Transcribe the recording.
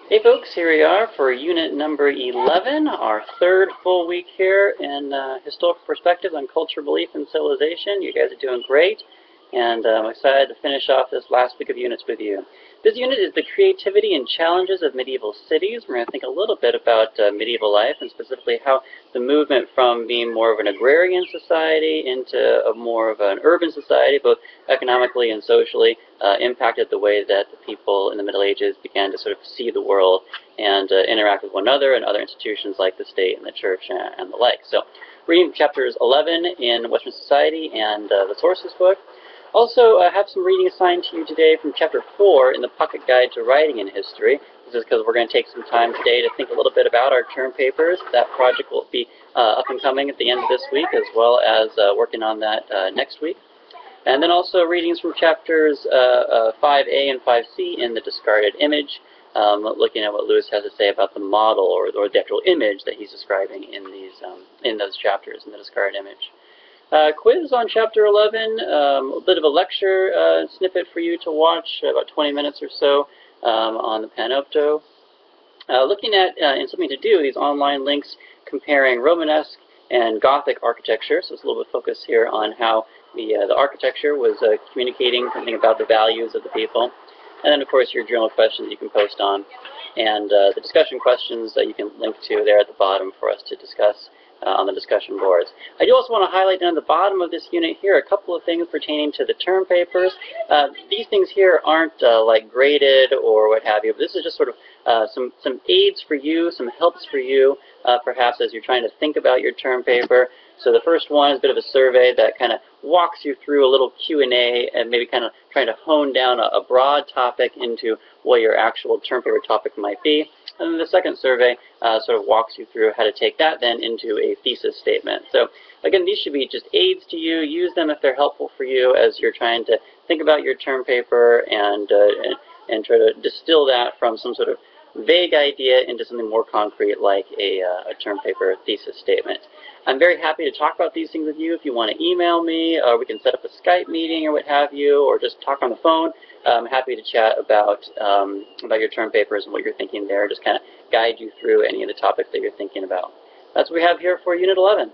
Hey folks, here we are for unit number 11, our third full week here in historical perspectives on culture, belief, and civilization. You guys are doing great, and I'm excited to finish off this last week of units with you. This unit is the creativity and challenges of medieval cities. We're going to think a little bit about medieval life, and specifically how the movement from being more of an agrarian society into more of an urban society, both economically and socially, impacted the way that the people in the Middle Ages began to sort of see the world and interact with one another and other institutions like the state and the church and the like. So, reading chapters 11 in Western Society and the Sources book. Also, I have some reading assigned to you today from chapter 4 in the Pocket Guide to Writing in History. This is because we're going to take some time today to think a little bit about our term papers. That project will be up and coming at the end of this week, as well as working on that next week. And then also readings from chapters 5A and 5C in the discarded image, looking at what Lewis has to say about the model or the actual image that he's describing in those chapters in the discarded image. Quiz on chapter 11, a bit of a lecture snippet for you to watch, about 20 minutes or so on the Panopto. Looking at, and something to do, these online links comparing Romanesque and Gothic architecture. So it's a little bit focused here on how the architecture was communicating something about the values of the people. And then, of course, your journal questions you can post on. And the discussion questions that you can link to there at the bottom for us to discuss on the discussion boards. I do also want to highlight down at the bottom of this unit here a couple of things pertaining to the term papers. These things here aren't like graded or what have you, but this is just sort of some aids for you, some helps for you, perhaps as you're trying to think about your term paper. So the first one is a bit of a survey that kind of walks you through a little Q&A and maybe kind of trying to hone down a broad topic into what your actual term paper topic might be. And then the second survey sort of walks you through how to take that then into a thesis statement. So again, these should be just aids to you. Use them if they're helpful for you as you're trying to think about your term paper and try to distill that from some sort of vague idea into something more concrete like a term paper thesis statement. I'm very happy to talk about these things with you. If you want to email me, or we can set up a Skype meeting or what have you, or just talk on the phone. I'm happy to chat about your term papers and what you're thinking there, just kind of guide you through any of the topics that you're thinking about. That's what we have here for Unit 11.